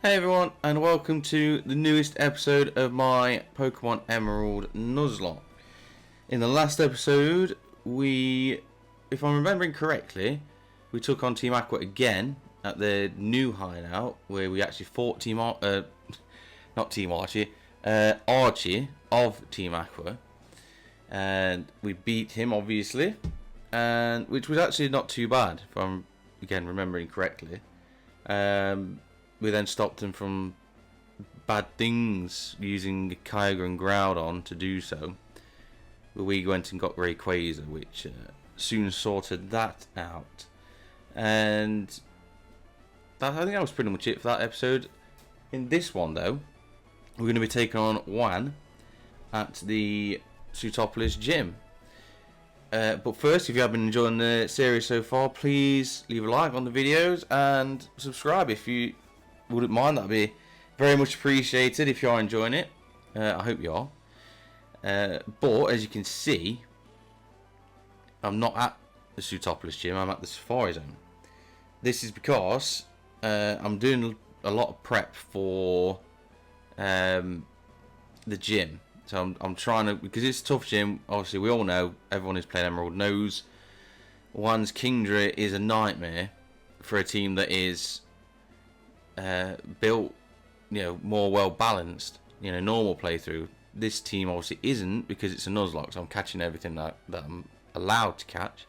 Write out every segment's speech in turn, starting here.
Hey everyone, and welcome to the newest episode of my Pokemon Emerald Nuzlocke. In the last episode, if I'm remembering correctly, we took on Team Aqua again at their new hideout, where we actually fought Archie of Team Aqua, and we beat him obviously, and which was actually not too bad if I'm again remembering correctly. We then stopped him from bad things using Kyogre and Groudon to do so. We went and got Rayquaza, which soon sorted that out. And I think that was pretty much it for that episode. In this one, though, we're going to be taking on Juan at the Sootopolis gym. But first, if you have been enjoying the series so far, please leave a like on the videos and subscribe if you wouldn't mind. That'd be very much appreciated if you are enjoying it. I hope you are. But as you can see, I'm not at the Sootopolis gym. I'm at the Safari Zone. This is because I'm doing a lot of prep for the gym. So I'm trying to, because it's a tough gym. Obviously, we all know, everyone who's played Emerald knows, Juan's Kingdra is a nightmare for a team that is built, more well balanced. Normal playthrough. This team obviously isn't, because it's a Nuzlocke, so I'm catching everything that I'm allowed to catch.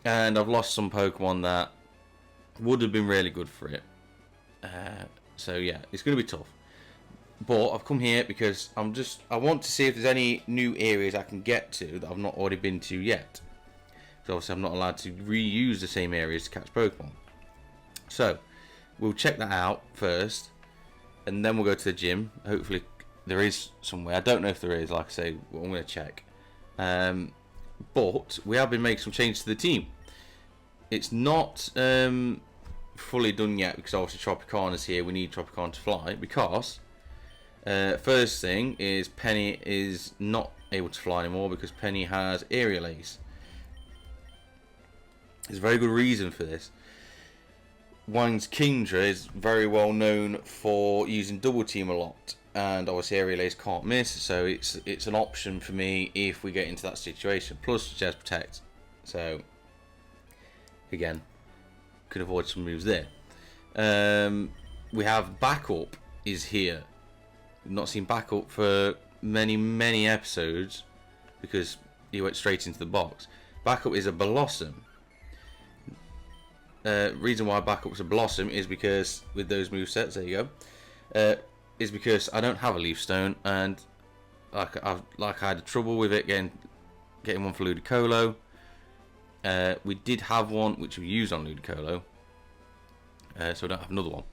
And I've lost some Pokemon that would have been really good for it. So yeah, it's going to be tough. But I've come here because I want to see if there's any new areas I can get to that I've not already been to yet. So obviously I'm not allowed to reuse the same areas to catch Pokemon. So we'll check that out first, and then we'll go to the gym. Hopefully there is somewhere. I don't know if there is, like I say, I'm going to check. But we have been making some changes to the team. It's not fully done yet, because obviously Tropicana's here. We need Tropicana to fly, because first thing is Penny is not able to fly anymore because Penny has Aerial Ace. There's a very good reason for this. Juan's Kingdra is very well known for using double team a lot, and obviously Aerial Ace can't miss, so it's an option for me if we get into that situation. Plus she has Protect, so again, could avoid some moves there. We have Backup is here. We've not seen Backup for many episodes because he went straight into the box. Backup is a Blossom. Reason why Backup's a Blossom is because with those movesets, there you go, is because I don't have a Leaf Stone, and I had trouble with it getting one for Ludicolo. We did have one which we used on Ludicolo, so I don't have another one.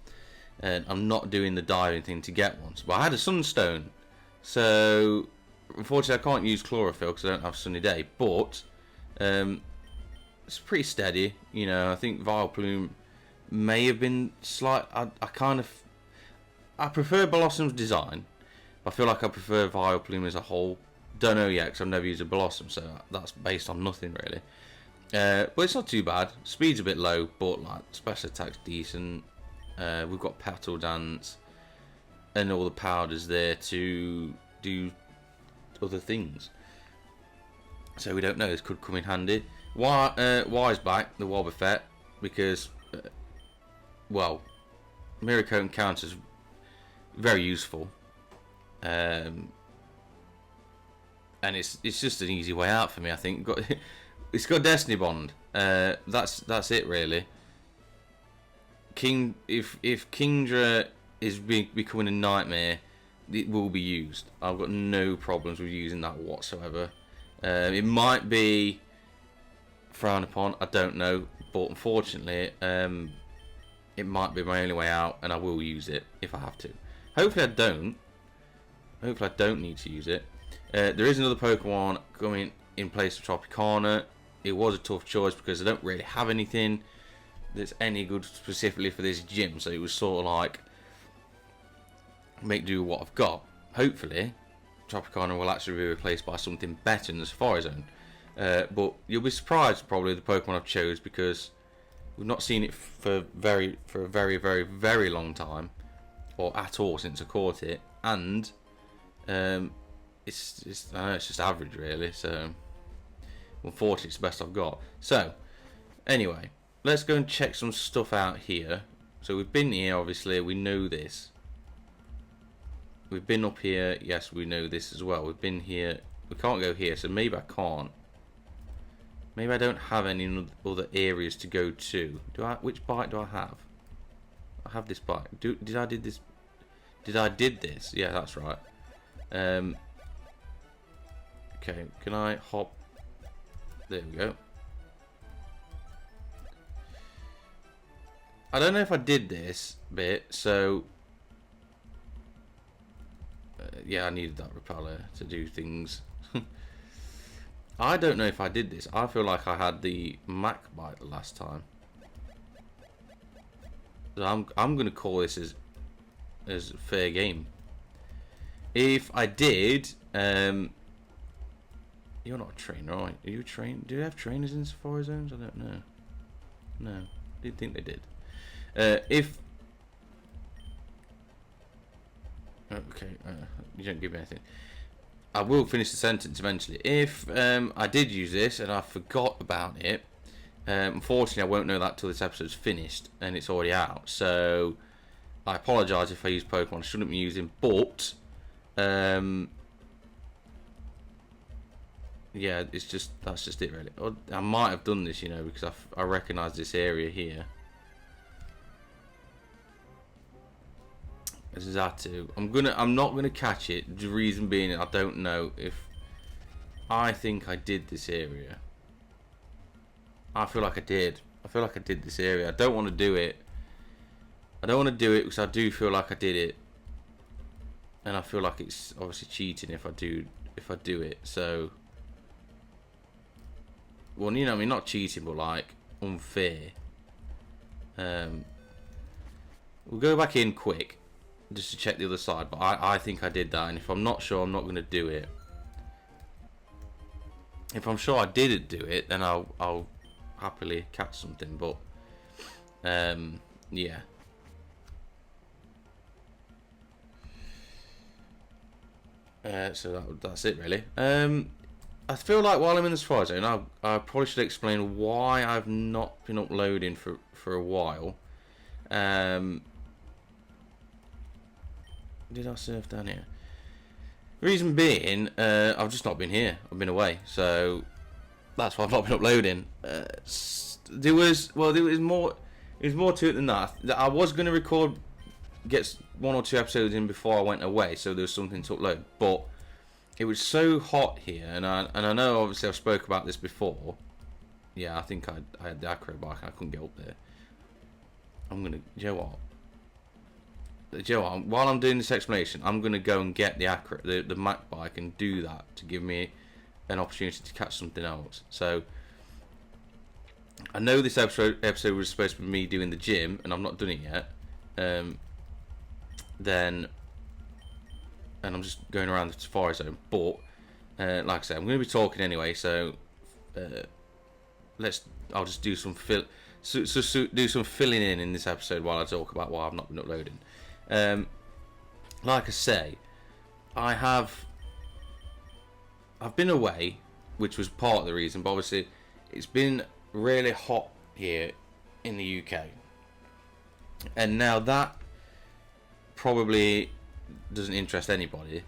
And I'm not doing the diving thing to get one. But I had a Sunstone, so unfortunately I can't use Chlorophyll because I don't have Sunny Day. But it's pretty steady. I think Vileplume may have been slight. I prefer Blossom's design, but I feel like I prefer Vileplume as a whole. Don't know yet because I've never used a Blossom, so that's based on nothing really. But it's not too bad. Speed's a bit low, but like special attack's decent. We've got Petal Dance and all the powders there to do other things. So we don't know, this could come in handy. Y's back, the Wobbuffet, because, Mirror Coat counters very useful. And it's just an easy way out for me, I think. It's got Destiny Bond. That's it really. If Kingdra is becoming a nightmare, it will be used. I've got no problems with using that whatsoever. It might be frowned upon, I don't know, but unfortunately, it might be my only way out, and I will use it if I have to. Hopefully I don't. Hopefully I don't need to use it. There is another Pokemon coming in place of Tropicana. It was a tough choice because I don't really have anything that's any good specifically for this gym, so it was sort of like make do with what I've got. Hopefully Tropicana will actually be replaced by something better in the Safari Zone, but you'll be surprised probably the Pokemon I've chose, because we've not seen it for a very long time. or at all since I caught it, and it's I know it's just average really. So unfortunately, it's the best I've got. So anyway, let's go and check some stuff out here. So we've been here, obviously, we know this. We've been up here, yes, we know this as well. We've been here, we can't go here, so maybe I can't. Maybe I don't have any other areas to go to. Which bike do I have? I have this bike. Did I did this? Did I did this? Yeah, that's right. Okay, can I hop? There we go. I don't know if I did this bit, so yeah, I needed that repeller to do things. I don't know if I did this. I feel like I had the Mac bike the last time. So I'm gonna call this as fair game. If I did, you're not a trainer, right? Are you a train? Do they have trainers in Safari Zones? I don't know. No, didn't think they did. If okay, you don't give me anything. I will finish the sentence eventually. If I did use this and I forgot about it, unfortunately I won't know that till this episode's finished and it's already out. So I apologise if I use Pokemon I shouldn't be using, but yeah, it's just that's just it really. I might have done this, you know, because I recognise this area here. This is Atu. I'm not gonna catch it. The reason being, I don't know if I think I did this area. I feel like I did. I feel like I did this area. I don't want to do it. I don't want to do it because I do feel like I did it, and I feel like it's obviously cheating if I do it. So, well, you know, I mean, not cheating, but like unfair. We'll go back in quick just to check the other side, but I think I did that, and if I'm not sure, I'm not going to do it. If I'm sure I didn't do it, then I'll happily catch something, but yeah. So that's it really. I feel like while I'm in the Safari Zone, I probably should explain why I've not been uploading for a while. Did I surf down here? Reason being, I've just not been here. I've been away, so that's why I've not been uploading. There was more to it than that. I was going to get 1 or 2 episodes in before I went away, so there was something to upload. But it was so hot here, and I know obviously I've spoke about this before. Yeah, I think I had the acro bike. I couldn't get up there. You know what? While I'm doing this explanation, I'm going to go and get the Mac bike and do that to give me an opportunity to catch something else. So I know this episode was supposed to be me doing the gym, and I've not done it yet. And I'm just going around the Safari Zone. But like I said, I'm going to be talking anyway. So I'll just do some do some filling in this episode while I talk about why I've not been uploading. Like I say, I've been away, which was part of the reason, but obviously it's been really hot here in the UK, and now that probably doesn't interest anybody,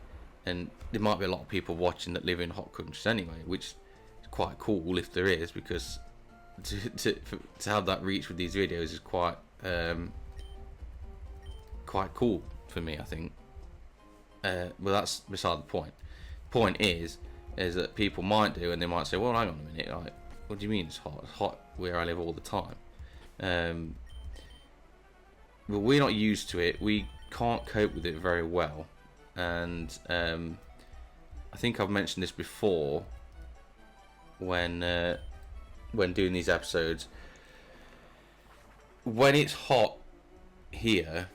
and there might be a lot of people watching that live in hot countries anyway, which is quite cool if there is, because to have that reach with these videos is quite cool for me, I think. But that's beside the point. Point is that people might do, and they might say, well, hang on a minute, like, what do you mean it's hot? It's hot where I live all the time. But we're not used to it. We can't cope with it very well. And I think I've mentioned this before when doing these episodes. When it's hot here,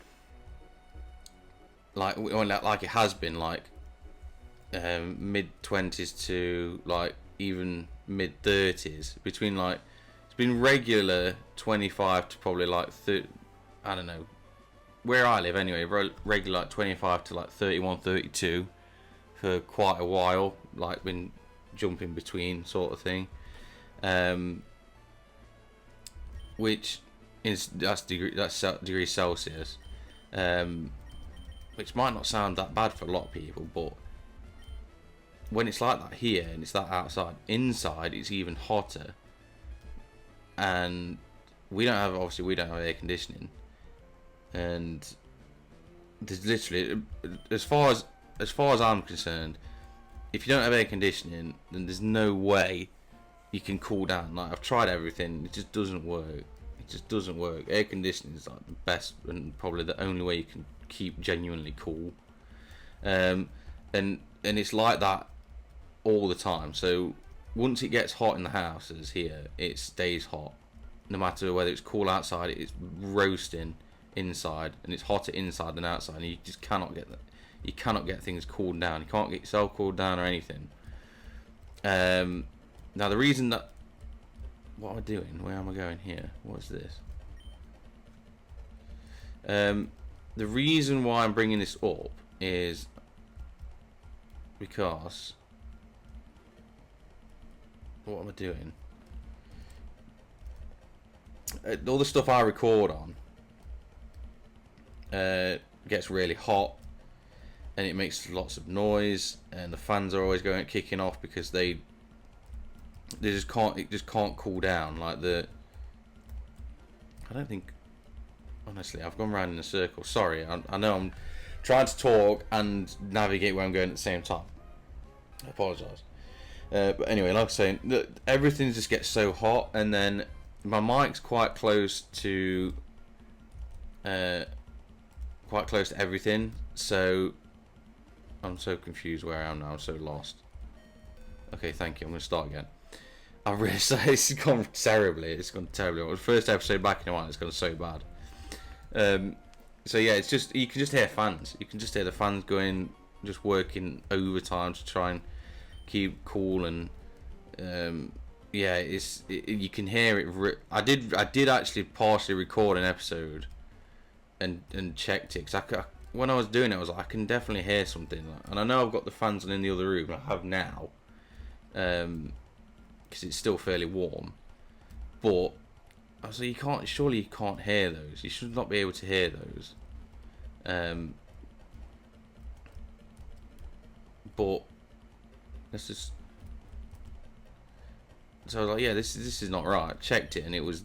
like it has been, like mid-20s to like even mid-30s, between like, it's been regular 25 to probably like 30, I don't know, where I live anyway, regular like 25 to like 31, 32 for quite a while, like been jumping between sort of thing, which is that's degrees Celsius, which might not sound that bad for a lot of people, but when it's like that here and it's that outside, inside it's even hotter, and we don't have air conditioning, and there's literally, as far as I'm concerned, if you don't have air conditioning, then there's no way you can cool down. Like, I've tried everything, it just doesn't work. It just doesn't work. Air conditioning is like the best and probably the only way you can keep genuinely cool. And it's like that all the time. So once it gets hot in the house, as here, it stays hot. No matter whether it's cool outside, it's roasting inside, and it's hotter inside than outside. And you just cannot get that. You cannot get things cooled down. You can't get yourself cooled down or anything. Now the reason that, what am I doing? Where am I going here? What's this? The reason why I'm bringing this up is because, what am I doing? All the stuff I record on gets really hot, and it makes lots of noise, and the fans are always kicking off because it just can't cool down. Like I don't think, honestly, I've gone round in a circle. Sorry, I know I'm trying to talk and navigate where I'm going at the same time. I apologise. But anyway, like I was saying, everything just gets so hot, and then my mic's quite close to everything, so I'm so confused where I am now. I'm so lost. Okay, thank you. I'm going to start again. I really say it's gone terribly. It's gone terribly. It was the first episode back in a while. It's gone so bad. So yeah, it's just, you can just hear fans. You can just hear the fans going, just working overtime to try and keep cool, and yeah, you can hear it. I did actually partially record an episode and checked it, because when I was doing it, I was like, I can definitely hear something, and I know I've got the fans on in the other room. I have now, because it's still fairly warm, but I was like, surely you can't hear those. You should not be able to hear those. But let's just. So I was like, yeah, this is not right. Checked it, and it was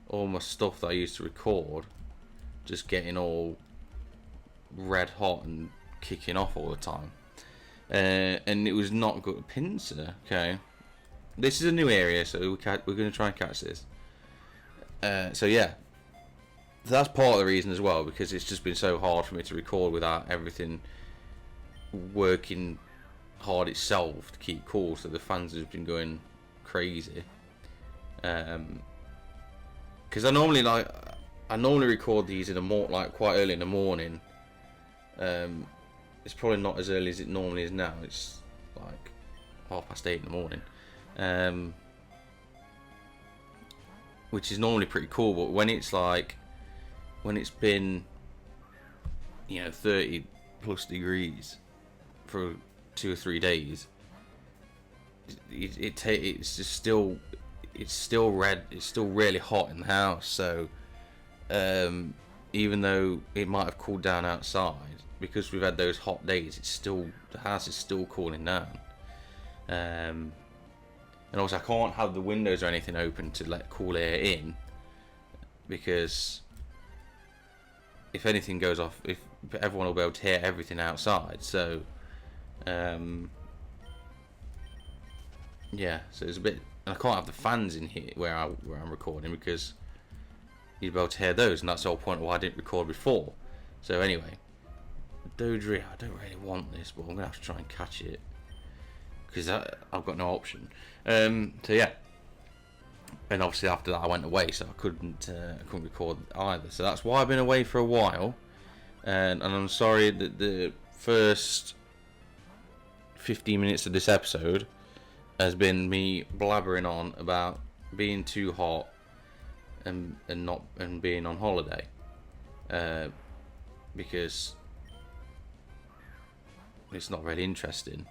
all my stuff that I used to record just getting all red hot and kicking off all the time, and it was not good. Pincer, okay. This is a new area, so we're going to try and catch this. So yeah, that's part of the reason as well, because it's just been so hard for me to record without everything working hard itself to keep cool. So the fans have been going crazy. Because I normally record these in quite early in the morning. It's probably not as early as it normally is now. It's like 8:30 in the morning. Which is normally pretty cool, but when it's been 30 plus degrees for 2 or 3 days, it's still red. It's still really hot in the house. So even though it might have cooled down outside, because we've had those hot days, the house is still cooling down. And also, I can't have the windows or anything open to let cool air in, because if anything goes off, if everyone will be able to hear everything outside. So yeah, so it's a bit, and I can't have the fans in here where I'm recording, because you'd be able to hear those, and that's the whole point of why I didn't record before. So anyway, Dodri, I don't really want this, but I'm gonna have to try and catch it, because I've got no option. So yeah, and obviously after that I went away, so I couldn't record either. So that's why I've been away for a while, and I'm sorry that the first 15 minutes of this episode has been me blabbering on about being too hot, and being on holiday, because it's not really interesting,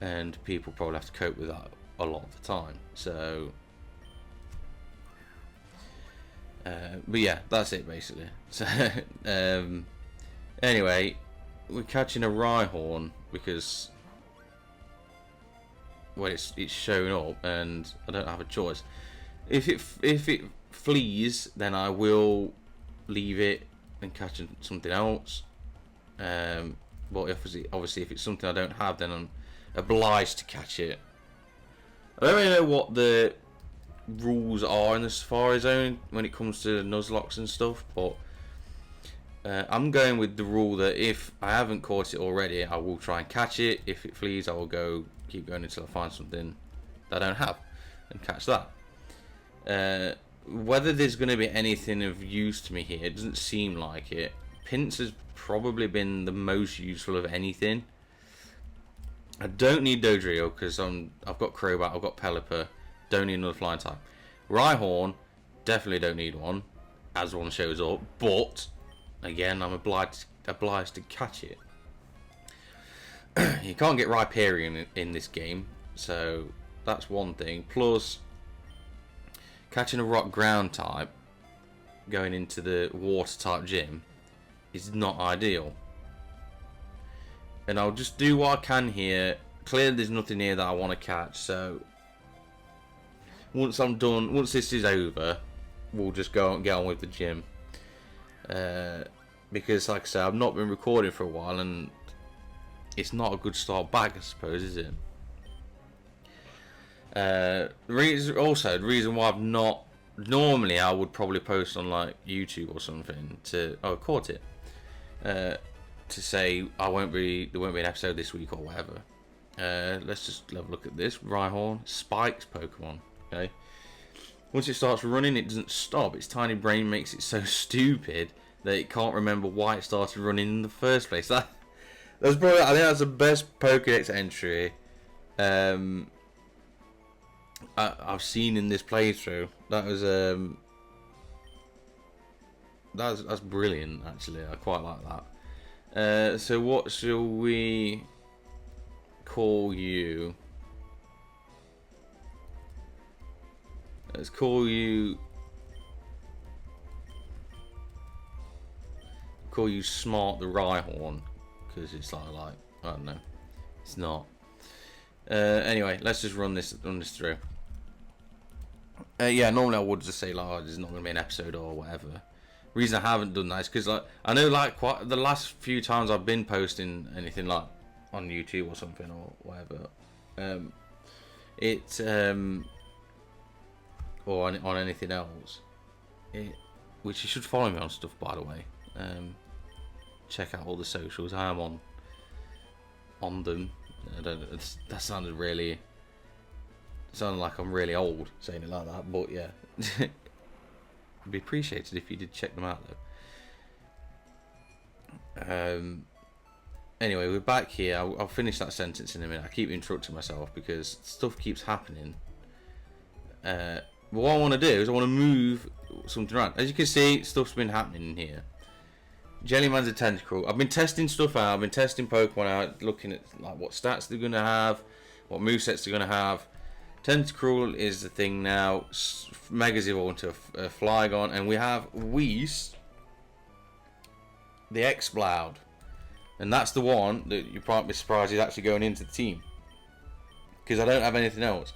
and people probably have to cope with that a lot of the time. So, but yeah, that's it basically. So, anyway, we're catching a Rhyhorn because, well, it's showing up, and I don't have a choice. If it flees, then I will leave it and catch something else. But obviously, if it's something I don't have, then I'm obliged to catch it. I don't really know what the rules are in the Safari Zone when it comes to Nuzlockes and stuff, but I'm going with the rule that if I haven't caught it already, I will try and catch it. If it flees, I will keep going until I find something that I don't have and catch that. Whether there's going to be anything of use to me here, it doesn't seem like it. Pinch has probably been the most useful of anything. I don't need Dodrio because I've got Crobat, I've got Pelipper, don't need another flying type. Rhyhorn, definitely don't need one, as one shows up, but again, I'm obliged to catch it. You can't get Rhyperior in this game, so that's one thing. Plus, catching a rock ground type going into the water type gym is not ideal. And I'll just do what I can here. Clearly there's nothing here that I want to catch, so once I'm done, once this is over, we'll just go and get on with the gym. Because like I said, I've not been recording for a while, and it's not a good start back, I suppose, is it? The reason why I've not, normally I would probably post on like YouTube or something I caught it, to say there won't be an episode this week or whatever. Let's just have a look at this. Rhyhorn, Spikes Pokemon. Okay, once it starts running, it doesn't stop. Its tiny brain makes it so stupid that it can't remember why it started running in the first place. That's probably, I think that's the best Pokédex entry I've seen in this playthrough. That's brilliant, actually. I quite like that. So what shall we call you? Let's call you Smart the Rhyhorn, because it's like I don't know, it's not. Anyway, let's just run this through. Yeah, normally I would just say like, oh, there's not going to be an episode or whatever. Reason I haven't done that is because like I know like quite the last few times I've been posting anything like on YouTube or something or whatever, or on anything else, which you should follow me on stuff, by the way. Check out all the socials. I am on them. That sounded like I'm really old saying it like that, but yeah. It'd be appreciated if you did check them out though. Anyway, we're back here. I'll finish that sentence in a minute. I keep interrupting myself because stuff keeps happening. But what I want to do is I want to move something around. As you can see, stuff's been happening in here. Jellyman's a Tentacruel. I've been testing stuff out. I've been testing Pokemon out, looking at like what stats they're going to have, what movesets they're going to have. Tentacruel is the thing now. Mega's evolved into a Flygon, and we have Whis, the Exploud, and that's the one that you might be surprised is actually going into the team, because I don't have anything else.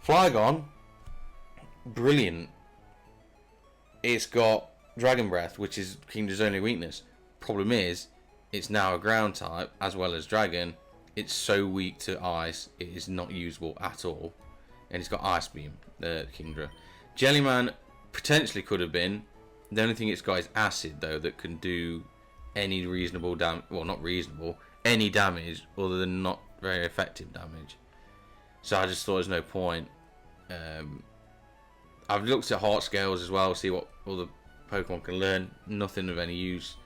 Flygon, brilliant. It's got Dragon Breath, which is Kingdra's only weakness. Problem is, it's now a ground type as well as Dragon. It's so weak to ice, it is not usable at all. And it's got Ice Beam, the Kingdra. Jellyman potentially could have been. The only thing it's got is Acid, though, that can do any reasonable damage. Well, not reasonable, any damage other than not very effective damage. So I just thought there's no point. I've looked at heart scales as well, see what other Pokemon can learn. Nothing of any use.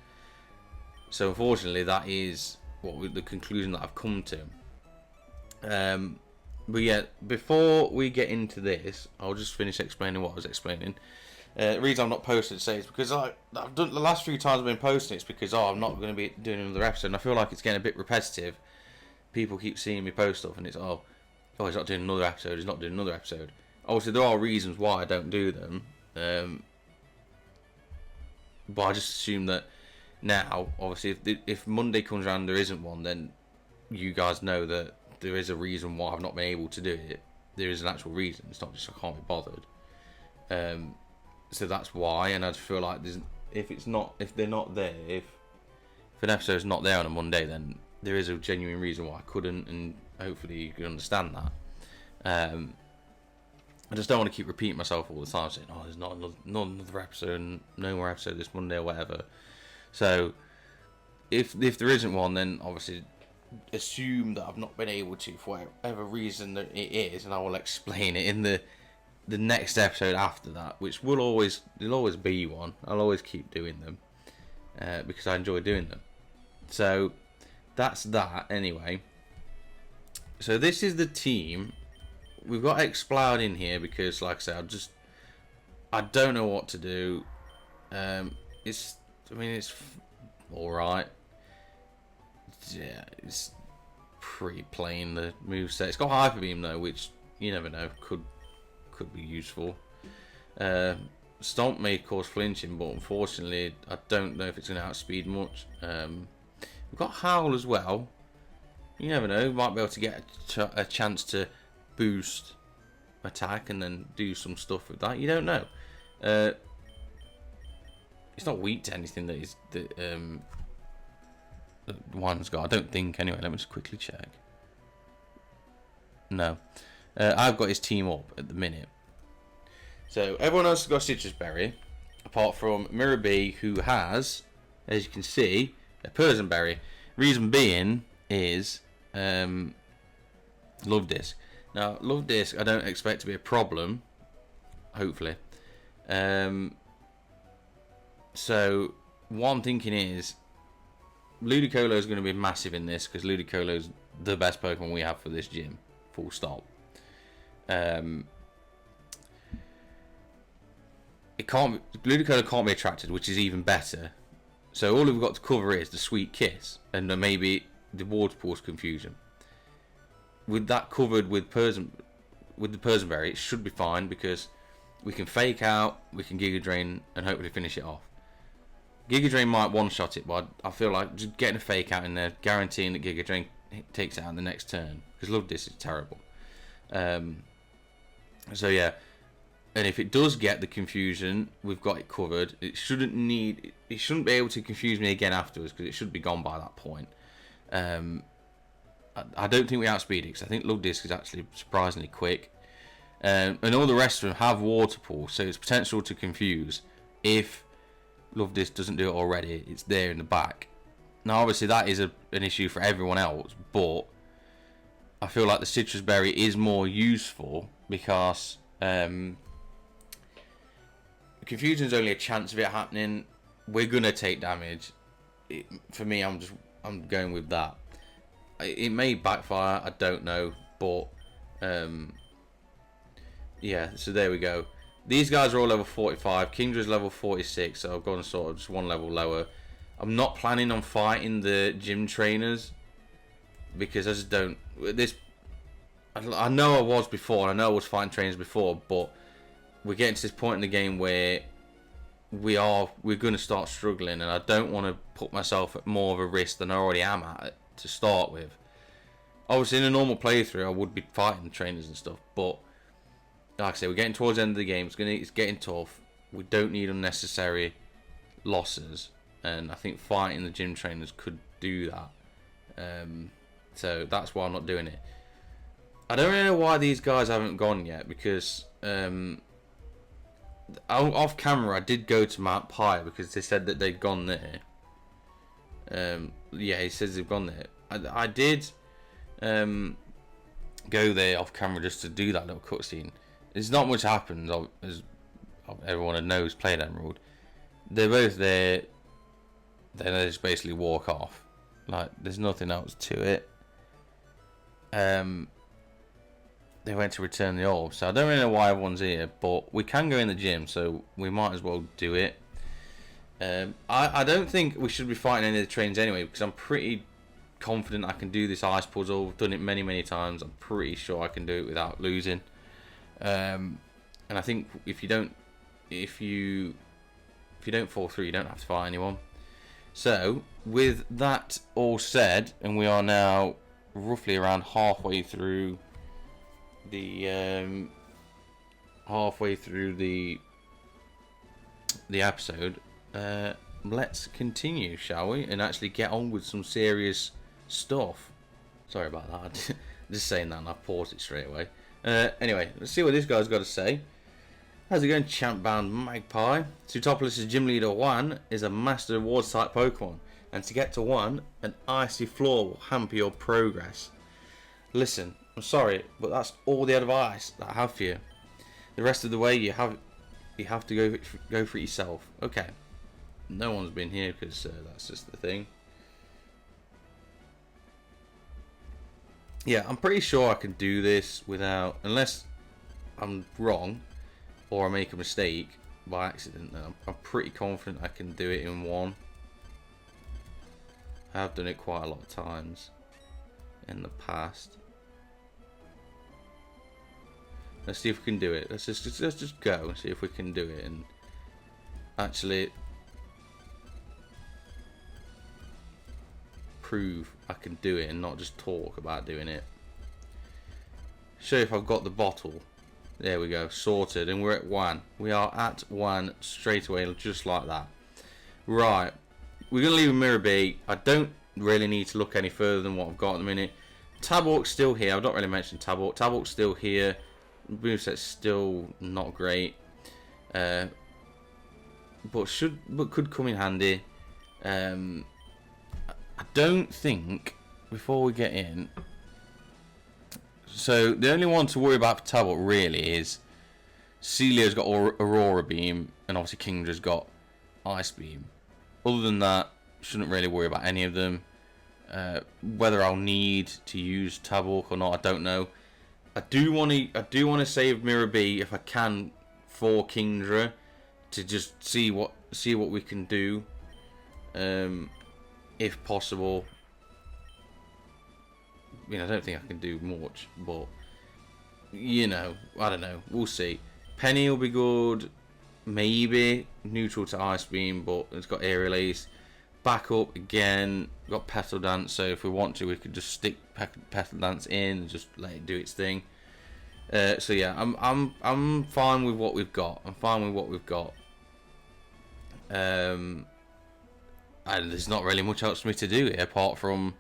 So unfortunately, that is the conclusion that I've come to. But yeah, before we get into this, I'll just finish explaining what I was explaining. The reason I'm not posting today is because I've done the last few times I've been posting. It's because I'm not going to be doing another episode, and I feel like it's getting a bit repetitive. People keep seeing me post stuff, and it's he's not doing another episode. He's not doing another episode. Obviously, there are reasons why I don't do them, but I just assume that now, obviously, if Monday comes around and there isn't one, then you guys know that there is a reason why I've not been able to do it. There is an actual reason. It's not just I can't be bothered. So that's why, and I just feel like if they're not there, if an episode's not there on a Monday, then there is a genuine reason why I couldn't, and hopefully you can understand that. I just don't want to keep repeating myself all the time, saying, "Oh, there's not another episode, no more episode this Monday or whatever." So if there isn't one, then obviously assume that I've not been able to for whatever reason that it is, and I will explain it in the next episode after that, which there'll always be one. I'll always keep doing them because I enjoy doing them. So that's that anyway. So this is the team. We've got Explode in here because, like I said, I don't know what to do. It's all right. Yeah, it's pretty plain, the moveset. It's got Hyper Beam though, which you never know, could be useful. Stomp may cause flinching, but unfortunately I don't know if it's going to outspeed much. We've got Howl as well. You never know, might be able to get a chance to boost attack and then do some stuff with that. You don't know. It's not weak to anything that Juan's got. I don't think anyway. Let me just quickly check. No. I've got his team up at the minute. So everyone else has got Citrus Berry, apart from Mirror B, who has, as you can see, a Persian Berry. Reason being is Love Disc. Now, Love Disc I don't expect to be a problem, hopefully. So what I'm thinking is Ludicolo is going to be massive in this because Ludicolo is the best Pokemon we have for this gym. Full stop. Ludicolo can't be attracted, which is even better. So all we've got to cover is the Sweet Kiss and maybe the Water Pulse Confusion. With that covered with the Persian Berry, it should be fine because we can Fake Out, we can Giga Drain, and hopefully finish it off. Giga Drain might one-shot it, but I feel like just getting a Fake Out in there, guaranteeing that Giga Drain takes it out in the next turn, because Love This is terrible. So yeah, and if it does get the confusion, we've got it covered. It shouldn't be able to confuse me again afterwards, because it should be gone by that point. I don't think we outspeed it, because I think Love Disc is actually surprisingly quick. And all the rest of them have Water Pool, so it's potential to confuse. If Love Disc doesn't do it already, it's there in the back. Now obviously that is an issue for everyone else, but I feel like the Citrus Berry is more useful because confusion is only a chance of it happening. We're gonna take damage. For me, I'm going with that. It may backfire, I don't know, but yeah. So there we go. These guys are all level 45. Kindra's level 46, so I've gone sort of just one level lower. I'm not planning on fighting the gym trainers because I just don't. I know I was before, and I know I was fighting trainers before, but we're getting to this point in the game where we're going to start struggling, and I don't want to put myself at more of a risk than I already am at to start with. Obviously, in a normal playthrough, I would be fighting trainers and stuff, but like I say, we're getting towards the end of the game. It's getting tough. We don't need unnecessary losses, and I think fighting the gym trainers could do that. So that's why I'm not doing it. I don't really know why these guys haven't gone yet, because off camera I did go to Mount Pyre because they said that they'd gone there. Yeah, he says they've gone there. I did go there off camera just to do that little cutscene. There's not much happens, as everyone knows played Emerald. They're both there, then they just basically walk off. Like, there's nothing else to it. they went to return the orb. So I don't really know why everyone's here, but we can go in the gym, so we might as well do it. I don't think we should be fighting any of the trains anyway, because I'm pretty confident I can do this ice puzzle. I've done it many times. I'm pretty sure I can do it without losing. And I think if you don't fall through, you don't have to fight anyone. So with that all said, and we are now roughly around halfway through the episode, let's continue, shall we, and actually get on with some serious stuff. Sorry about that. Just saying that and I paused it straight away. Anyway, let's see what this guy's got to say. How's it going, champ-bound magpie? Zootopolis' gym leader Juan is a master of water type Pokemon, and to get to Juan, an icy floor will hamper your progress. Listen, I'm sorry, but that's all the advice that I have for you. The rest of the way you have to go for it yourself. Okay. No one's been here because that's just the thing. Yeah, I'm pretty sure I can do this without, unless I'm wrong or I make a mistake by accident. Then I'm pretty confident I can do it in one. I have done it quite a lot of times in the past. Let's see if we can do it. Let's just go and see if we can do it and actually prove I can do it and not just talk about doing it. Show if I've got the bottle. There we go, sorted, and we're at Juan. We are at Juan straight away, just like that. Right, we're going to leave a mirror be. I don't really need to look any further than what I've got at the minute. Tabork's still here. I've not really mentioned Tabork. Tabork's still here. Moveset's still not great, but could come in handy. I don't think, before we get in, so the only one to worry about for Tabork really is Celio's got Aurora Beam, and obviously Kingdra's got Ice Beam. Other than that, shouldn't really worry about any of them. Whether I'll need to use Tabork or not, I don't know. I do want to save Mirror B if I can for Kingdra to just see what we can do, if possible. I mean, I don't think I can do much, but you know, I don't know. We'll see. Penny will be good, maybe neutral to Ice Beam, but it's got Aerial Ace. Back up again, got Petal Dance, so if we want to, we could just stick Petal Dance in and just let it do its thing. So yeah, I'm fine with what we've got. And there's not really much else for me to do here apart from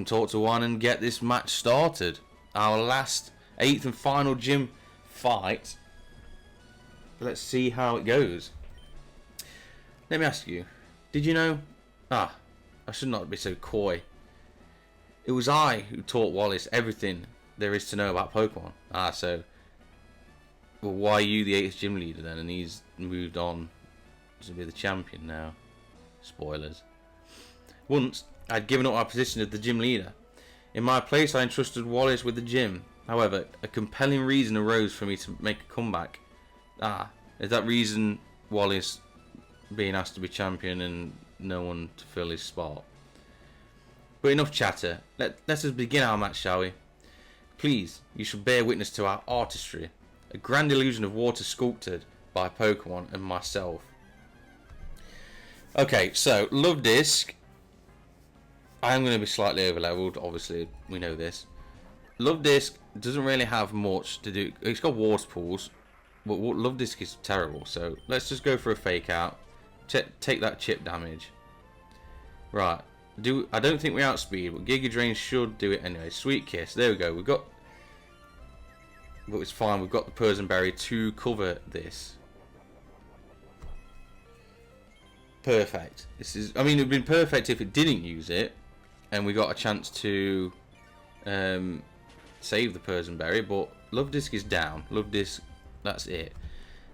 talk to Juan and get this match started. Our last 8th and final gym fight. Let's see how it goes. Let me ask you, did you know? I should not be so coy. It was I who taught Wallace everything there is to know about Pokemon. So, well, why are you the 8th gym leader then? And he's moved on to be the champion now. Spoilers. Once, I'd given up my position as the gym leader. In my place, I entrusted Wallace with the gym. However, a compelling reason arose for me to make a comeback. Is that reason Wallace being asked to be champion and no one to fill his spot? But enough chatter. Let us begin our match, shall we? Please, you shall bear witness to our artistry. A grand illusion of water sculpted by Pokemon and myself. Okay, so, Love Disc. I am going to be slightly over-leveled, obviously, we know this. Love Disc doesn't really have much to do. It's got water pools, but Love Disc is terrible, so let's just go for a fake out. Take that chip damage. Right. I don't think we outspeed, but Giga Drain should do it anyway. Sweet Kiss. There we go. But it's fine. We've got the Persian Berry to cover this. Perfect. I mean, it would have been perfect if it didn't use it, and we got a chance to save the Persian Berry. But Love Disc is down. Love Disc. That's it.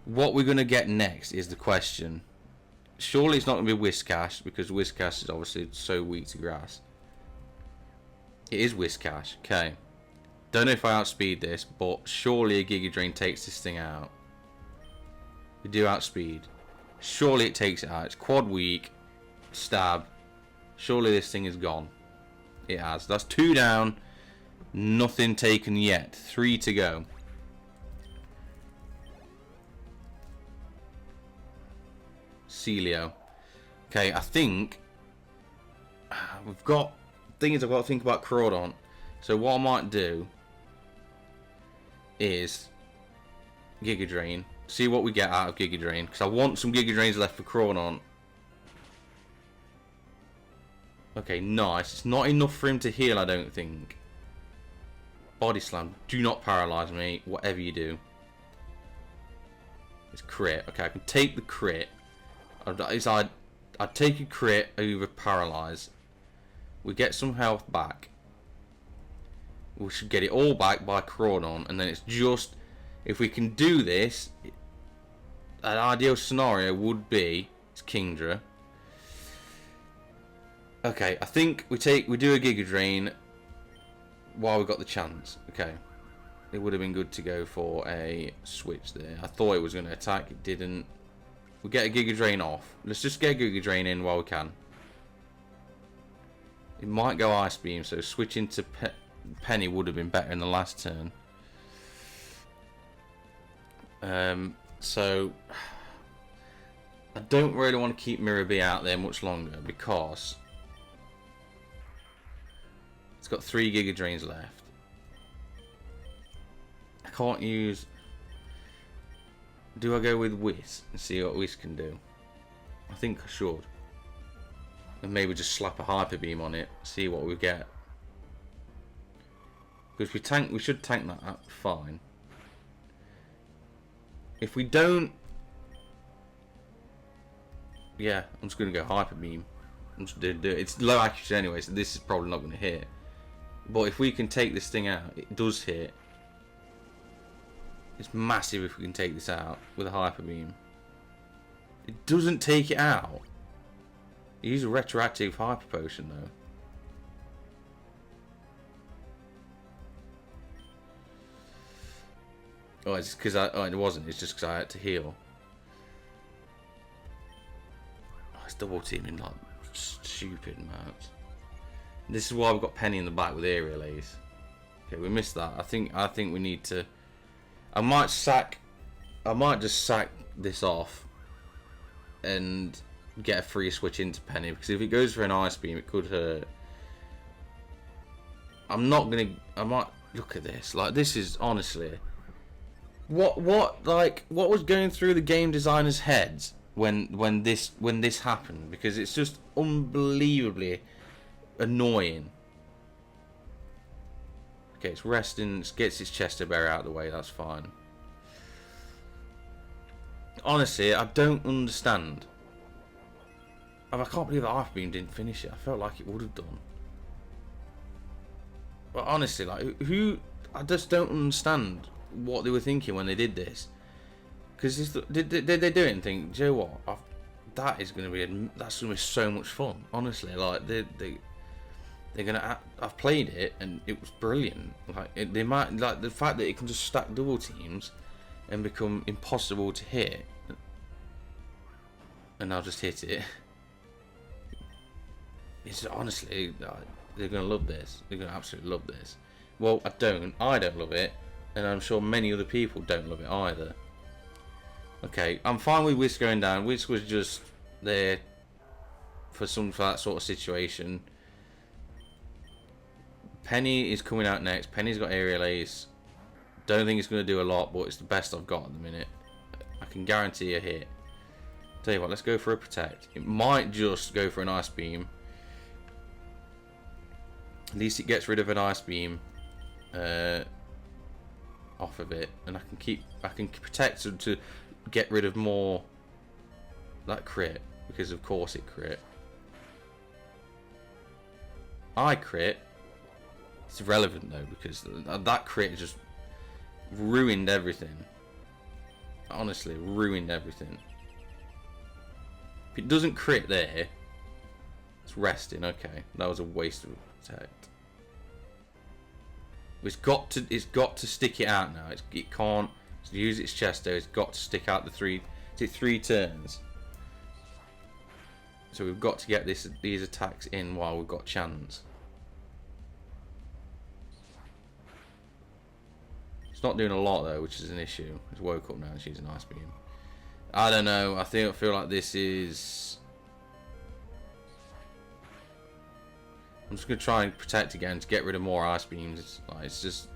What we're gonna get next is the question. Surely it's not going to be Whiscash, because Whiscash is obviously so weak to grass. It is Whiscash. Okay. Don't know if I outspeed this, but surely a Giga Drain takes this thing out. We do outspeed. Surely it takes it out. It's quad weak. Stab. Surely this thing is gone. It has. That's 2 down. Nothing taken yet. 3 to go. Celio. Okay, I think we've got... Thing is, I've got to think about Crawdon. So what I might do is Giga Drain. See what we get out of Giga Drain. Because I want some Giga Drains left for Crawdon. Okay, nice. It's not enough for him to heal, I don't think. Body Slam. Do not paralyze me. Whatever you do. It's crit. Okay, I can take the crit. I'd take a crit over paralyze. We get some health back. We should get it all back by Crawdon, and then it's just, if we can do this, an ideal scenario would be it's Kingdra. Okay, I think we do a Giga Drain while we got the chance. Okay, it would have been good to go for a switch there. I thought it was going to attack, it didn't. We get a Giga Drain off. Let's just get a Giga Drain in while we can. It might go Ice Beam, so switching to Penny would have been better in the last turn. So I don't really want to keep Mirror B out there much longer because it's got 3 Giga Drains left. I can't use... Do I go with Whis and see what Whis can do? I think I should. And maybe just slap a Hyper Beam on it, see what we get. Because we should tank that fine. If we don't... Yeah, I'm just going to go Hyper Beam. I'm just going to do it. It's low accuracy anyway, so this is probably not going to hit. But if we can take this thing out, it does hit. It's massive if we can take this out with a Hyper Beam. It doesn't take it out. Use a retroactive Hyper Potion though. Oh, it's because it wasn't. It's just because I had to heal. Oh, it's double teaming like stupid, man. This is why we've got Penny in the back with aerial ace. Okay, we missed that. I think we need to. I might just sack this off and get a free switch into Penny, because if it goes for an Ice Beam, it could hurt. I might look at this. Like, this is honestly, what was going through the game designers' heads when this happened? Because it's just unbelievably annoying. Okay, it's resting, gets its Chester Bear out of the way, that's fine. Honestly, I don't understand. I can't believe that Hyper Beam didn't finish it. I felt like it would have done. But honestly, like, I just don't understand what they were thinking when they did this. Because did they do it and think, do you know what? That's going to be so much fun. Honestly, like, they're gonna. I've played it and it was brilliant. Like, they might, like, the fact that it can just stack double teams and become impossible to hit, and I'll just hit it. It's honestly, they're gonna love this. They're gonna absolutely love this. Well, I don't love it, and I'm sure many other people don't love it either. Okay, I'm fine with Whisk going down. Whisk was just there for that sort of situation. Penny is coming out next. Penny's got aerial ace. Don't think it's going to do a lot, but it's the best I've got at the minute. I can guarantee a hit. Tell you what, let's go for a protect. It might just go for an Ice Beam. At least it gets rid of an Ice Beam off of it, and I can protect to get rid of more that crit, because of course it crit. I crit. It's irrelevant though, because that crit just ruined everything. Honestly, ruined everything. If it doesn't crit there, it's resting. Okay, that was a waste of protect. It's got to stick it out now. It can't use its chest though. It's got to stick out the 3. Is it 3 turns? So we've got to get these attacks in while we've got chance. It's not doing a lot though, which is an issue. It's woke up now and she's an ice beam. I don't know. I feel like this is. I'm just gonna try and protect again to get rid of more ice beams. It's just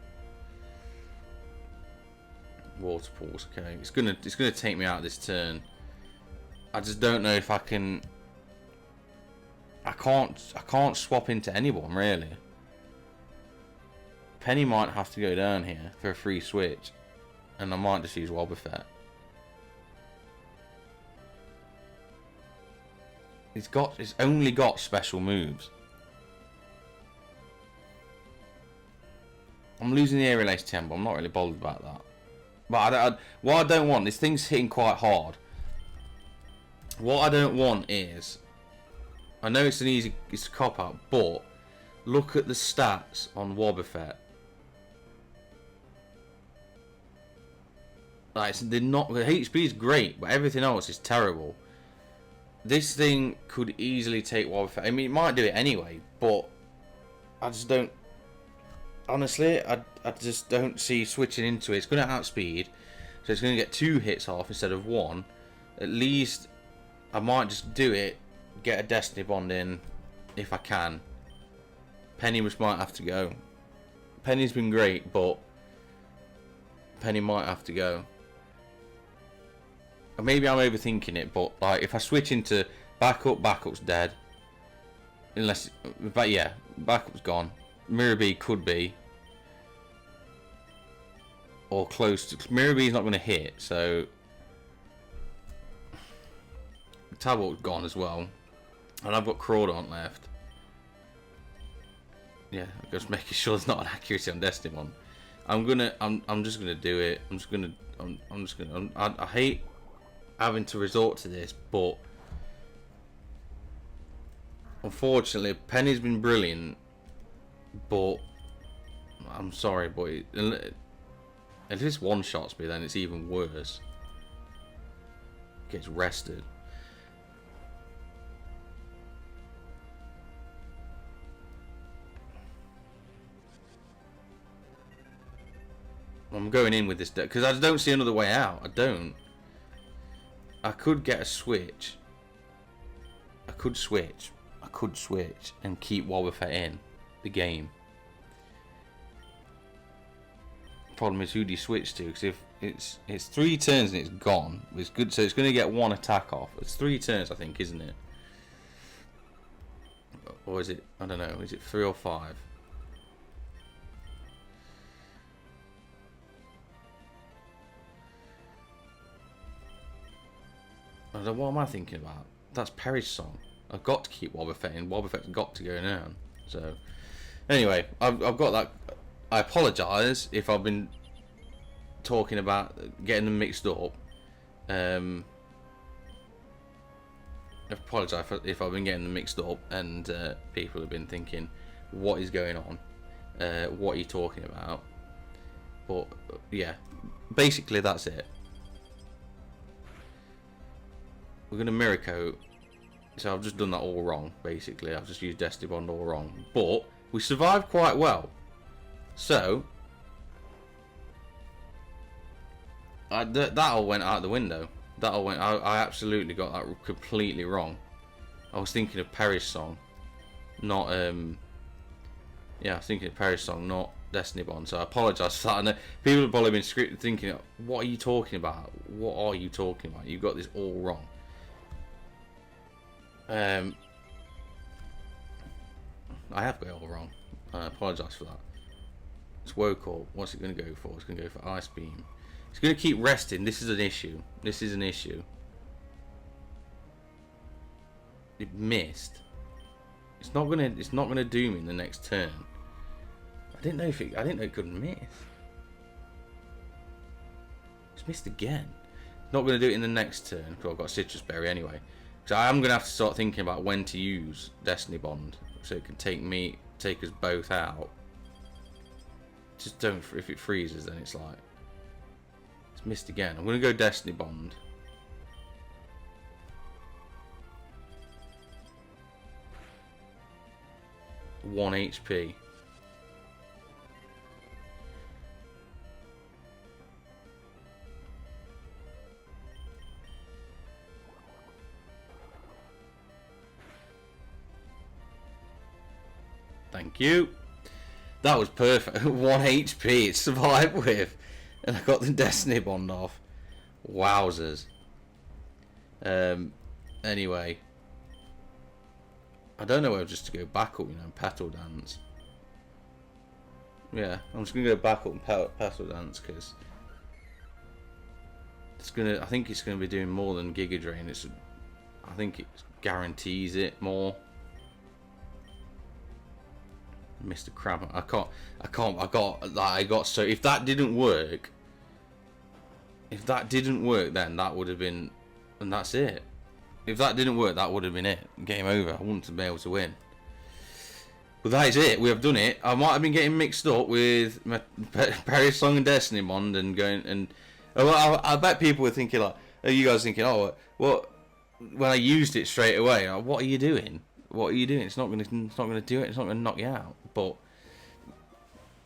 water pools. Okay, it's gonna take me out this turn. I just don't know if I can. I can't swap into anyone really. Penny might have to go down here for a free switch, and I might just use Wobbuffet. It's only got special moves. I'm losing the air relays tempo. I'm not really bothered about that. But what I don't want, this thing's hitting quite hard. What I don't want is, I know it's a cop out, but look at the stats on Wobbuffet. Like, they're not. The HP is great, but everything else is terrible. This thing could easily take Wobbuffet. I mean, it might do it anyway, but I just don't. Honestly, I just don't see switching into it. It's going to outspeed, so it's going to get 2 hits off instead of 1. At least I might just do it, get a Destiny Bond in if I can. Penny just might have to go. Penny's been great, but Penny might have to go. Or maybe I'm overthinking it, but like if I switch into backup's dead. Unless, but yeah, backup's gone. Mirror B could be, or close to. Mirror B's not going to hit, so Tablet's gone as well, and I've got Crawdaunt left. Yeah, I'm just making sure there's not an accuracy on Destiny one. I'm just gonna do it. I hate having to resort to this, but unfortunately, Penny's been brilliant. But I'm sorry, but if this one-shots me, then it's even worse. Gets rested. I'm going in with this deck because I don't see another way out. I don't. I could get a switch. I could switch and keep Wobbuffet in the game. Problem is, who do you switch to? Because if it's 3 turns and it's gone, it's good. So it's going to get 1 attack off. It's 3 turns, I think, isn't it? Or is it? I don't know. Is it 3 or 5? I don't know, what am I thinking about? That's Perry's song. I've got to keep Wobbuffet in. Wobbuffet's got to go down. So, anyway, I've got that. I apologise if I've been talking about getting them mixed up. I apologise if I've been getting them mixed up and people have been thinking, what is going on? What are you talking about? But, yeah, basically that's it. We're going to Mirror Coat. So I've just done that all wrong, basically. I've just used Destiny Bond all wrong. But we survived quite well. So that all went out the window. I absolutely got that completely wrong. I was thinking of Perry's song, not yeah, I was thinking of Perry's song, not Destiny Bond. So I apologise for that. And people have probably been thinking, "What are you talking about? What are you talking about? You got this all wrong." I have got it all wrong. I apologise for that. It's woke up. What's it going to go for? It's going to go for Ice Beam. It's going to keep resting. This is an issue. This is an issue. It missed. It's not gonna do me in the next turn. I didn't know it could miss. It's missed again. Not gonna do it in the next turn because I've got Citrus Berry anyway. So I'm gonna have to start thinking about when to use Destiny Bond so it can take us both out. Just don't. If it freezes, then it's like it's missed again. I'm gonna go Destiny Bond. One HP. Thank you. That was perfect. 1 HP it survived with. And I got the Destiny Bond off. Wowzers. Anyway. I don't know whether just to go back up, petal dance. Yeah, I'm just going to go back up and petal dance because it's gonna. I think it's going to be doing more than Giga Drain. I think it guarantees it more. Mr. Crab, I got so if that didn't work, then that would have been, and that's it. If that didn't work, that would have been it. Game over. I wouldn't have been able to win. But that is it. We have done it. I might have been getting mixed up with my Perry Song and Destiny Bond and going and I bet people were thinking like, are you guys thinking, oh, what? When I used it straight away, like, what are you doing? What are you doing? It's not gonna do it. It's not gonna knock you out. But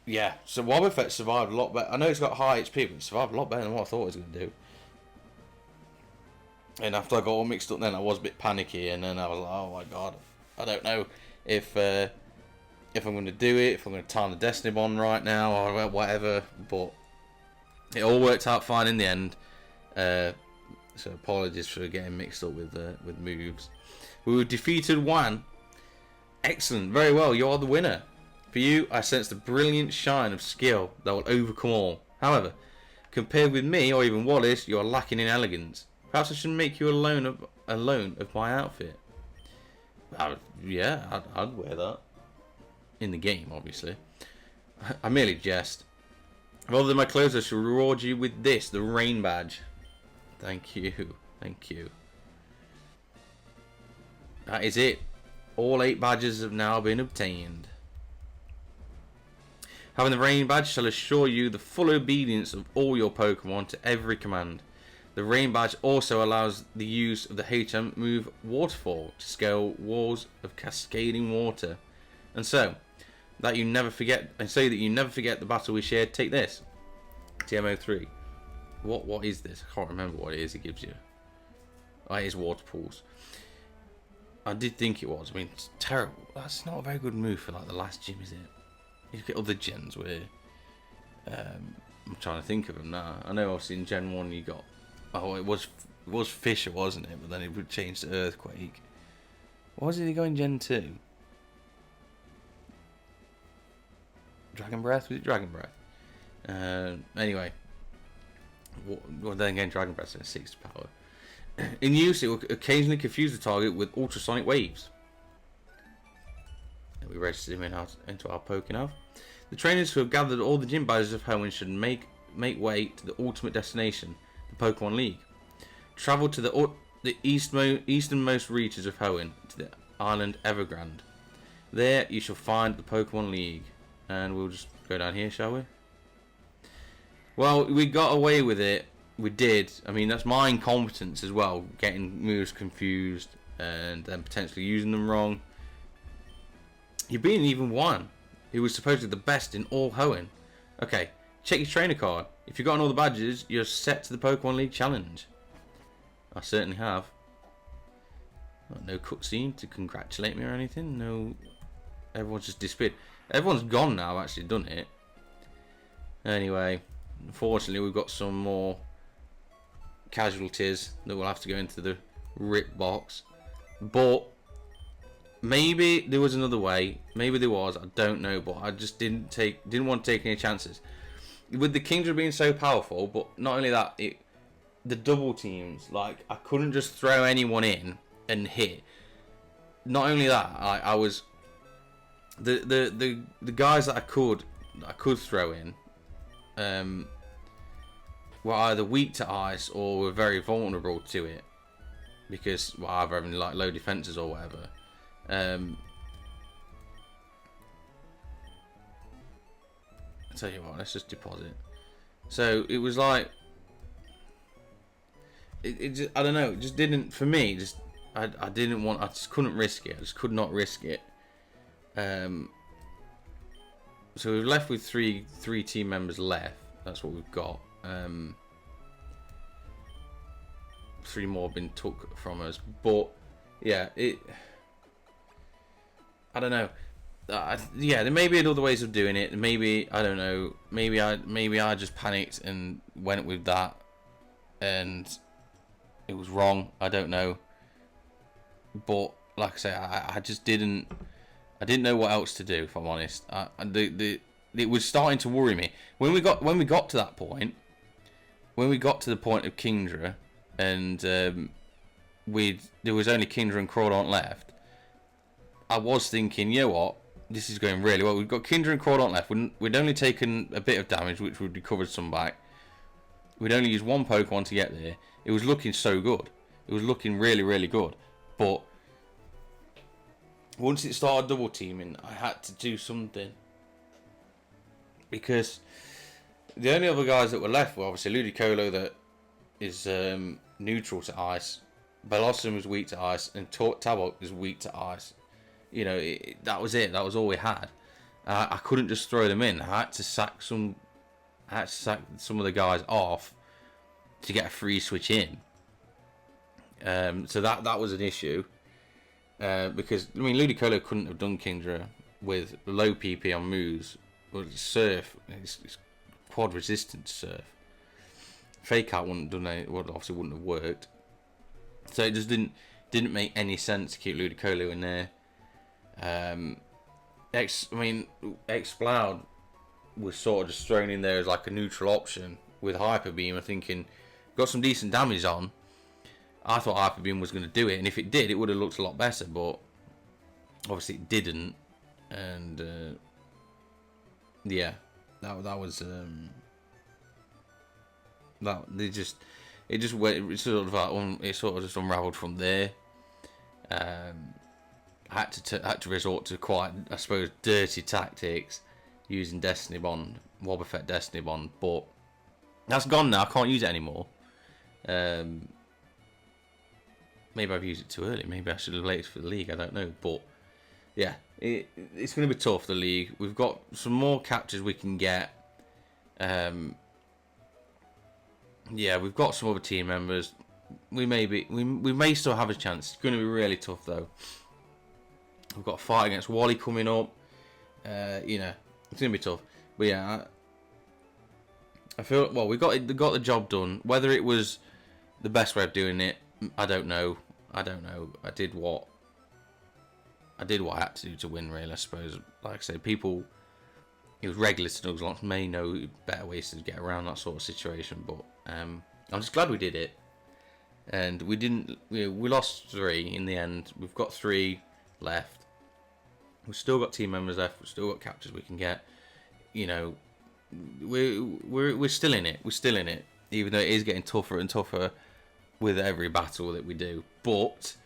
yeah, so Wobbuffet survived a lot better. I know it's got high HP, but it survived a lot better than what I thought it was gonna do. And after I got all mixed up, then I was a bit panicky, and then I was like, oh my god, I don't know if I'm gonna do it, if I'm gonna time the Destiny Bond right now or whatever. But it all worked out fine in the end. So apologies for getting mixed up with moves. We defeated Juan. Excellent, very well. You are the winner. For you, I sense the brilliant shine of skill that will overcome all. However, compared with me or even Wallace, you are lacking in elegance. Perhaps I should make you a loan of my outfit. Yeah, I'd wear that. In the game, obviously. I merely jest. Rather than my clothes, I shall reward you with this, the rain badge. Thank you. Thank you. That is it. All 8 badges have now been obtained. Having the rain badge shall assure you the full obedience of all your Pokemon to every command. The rain badge also allows the use of the HM move Waterfall to scale walls of cascading water. And so that you never forget the battle we shared, take this. TMO3. What is this? I can't remember what it is it gives you. Oh, it is water pools. I did think it was. I mean, it's terrible. That's not a very good move for like the last gym, is it? You get other gens where I'm trying to think of them now. I know obviously in Gen 1 you got, oh, it was Fisher, wasn't it? But then it would change to Earthquake. What was it you got in Gen 2? Dragon Breath? Was it Dragon Breath? Anyway. Well, then again, Dragon Breath is 6 power. In use, it will occasionally confuse the target with ultrasonic waves. And we registered him into our Pokénav. The trainers who have gathered all the gym badges of Hoenn should make way to the ultimate destination, the Pokemon League. Travel to the easternmost reaches of Hoenn, to the island Evergrande. There you shall find the Pokemon League. And we'll just go down here, shall we? Well, we got away with it. We did. I mean, that's my incompetence as well. Getting moves confused and then potentially using them wrong. You're beating even one who was supposedly the best in all Hoenn. Okay, check your trainer card. If you've gotten all the badges, you're set to the Pokemon League Challenge. I certainly have. No cutscene to congratulate me or anything. No. Everyone's just disappeared. Everyone's gone now. I've actually done it. Anyway, unfortunately, we've got some more casualties that will have to go into the rip box. But maybe there was another way. Maybe there was. I don't know. But I just didn't want to take any chances. With the Kingdra being so powerful, but not only that, the double teams. Like, I couldn't just throw anyone in and hit. Not only that, I was the guys that I could throw in were either weak to ice or were very vulnerable to it because either having like low defenses or whatever. tell you what, let's just deposit. So it was like, it just, I don't know, it just didn't, for me, just, I just couldn't risk it. I just could not risk it. So we've left with three team members left. That's what we've got. 3 more have been took from us, but yeah, I don't know. Yeah, there may be other ways of doing it. Maybe, I don't know. Maybe I just panicked and went with that, and it was wrong. I don't know. But like I say, I just didn't. I didn't know what else to do. If I'm honest, it was starting to worry me when we got to that point. When we got to the point of Kingdra, and there was only Kingdra and Crawdaunt left. I was thinking, you know what, this is going really well. We've got Kingdra and Crawdaunt left. We'd only taken a bit of damage, which we'd recovered some back. We'd only used 1 Pokemon to get there. It was looking so good. It was looking really, really good. But once it started double teaming, I had to do something. Because the only other guys that were left were obviously Ludicolo, that is neutral to ice. Bellossom was weak to ice, and Tabok is weak to ice. You know, that was it. That was all we had. I couldn't just throw them in. I had to sack some of the guys off to get a free switch in. So that was an issue. Because I mean, Ludicolo couldn't have done Kingdra with low PP on moves. Well, Surf, it's quad resistant Surf. Fake Out wouldn't have done it. Well, obviously wouldn't have worked. So it just didn't make any sense to keep Ludicolo in there. Exploud was sort of just thrown in there as like a neutral option with Hyper Beam. I'm thinking, got some decent damage on. I thought Hyper Beam was going to do it, and if it did, it would have looked a lot better. But obviously it didn't, and yeah, that was that it sort of just unravelled from there. I had to resort to quite, I suppose, dirty tactics using Destiny Bond, Wobbuffet Destiny Bond, but that's gone now. I can't use it anymore. Maybe I've used it too early. Maybe I should have waited for the league. I don't know, but yeah, it's going to be tough. The league. We've got some more captures we can get. Yeah, we've got some other team members. We may still have a chance. It's going to be really tough though. We've got a fight against Wally coming up. You know, it's going to be tough. But yeah, I feel, well, we got the job done. Whether it was the best way of doing it, I don't know. I did what I had to do to win, really, I suppose. Like I said, people, it was regular to Nuzlocke, may know better ways to get around that sort of situation. But I'm just glad we did it. And we didn't. We lost 3 in the end. We've got 3 left. We've still got team members left. We've still got captures we can get. You know, we're still in it. We're still in it, even though it is getting tougher and tougher with every battle that we do. But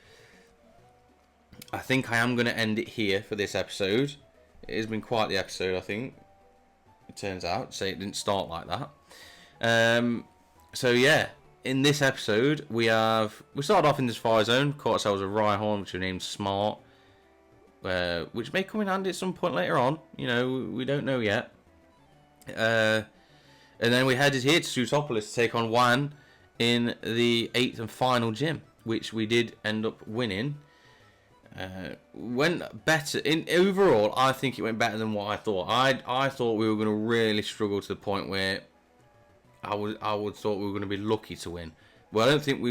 I think I am going to end it here for this episode. It has been quite the episode, I think. It turns out. Say it didn't start like that. So yeah, in this episode we started off in this fire zone, caught ourselves a Rhyhorn, which we named Smart, which may come in handy at some point later on. You know, we don't know yet. And then we headed here to Suitopolis to take on Juan in the 8th and final gym, which we did end up winning. Went better in overall. I think it went better than what I thought. I thought we were going to really struggle to the point where I would thought we were going to be lucky to win. Well, I don't think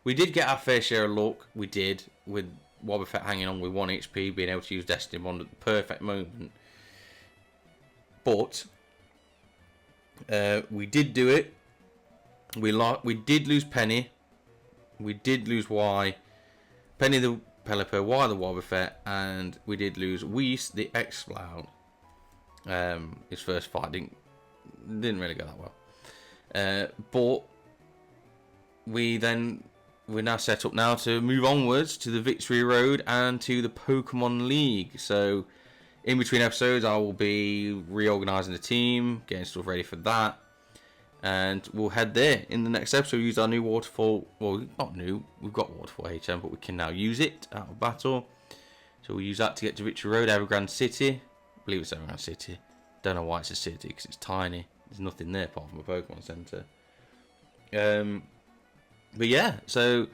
we did get our fair share of luck. We did, with Wobbuffet hanging on with 1 HP, being able to use Destiny Bond at the perfect moment. But we did do it. We did lose Penny. We did lose Y. Penny the Pelipper, Y the Wobbuffet, and we did lose Whis the Exploud. His first fight didn't really go that well. But we're now set up now to move onwards to the Victory Road and to the Pokemon League. So in between episodes, I will be reorganising the team, getting stuff ready for that. And we'll head there. In the next episode, we'll use our new waterfall. Well, not new. We've got waterfall HM, but we can now use it out of battle. So we'll use that to get to Victory Road, Evergrande City. I believe it's Evergrande City. Don't know why it's a city, because it's tiny. There's nothing there apart from a Pokemon Center. But yeah, so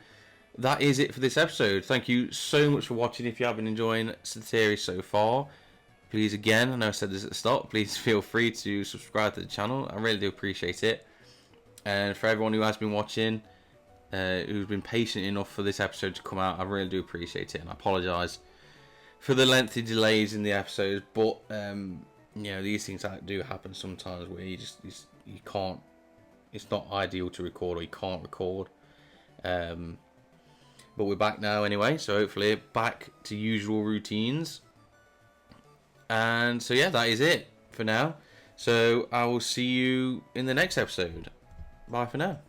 that is it for this episode. Thank you so much for watching. If you have been enjoying the series so far, please, again, I know I said this at the start, please feel free to subscribe to the channel. I really do appreciate it. And for everyone who has been watching, who's been patient enough for this episode to come out, I really do appreciate it. And I apologise for the lengthy delays in the episodes, but you know, these things do happen sometimes where you can't. It's not ideal to record, or you can't record. But we're back now anyway, so hopefully back to usual routines. And so yeah, that is it for now. So I will see you in the next episode. Bye for now.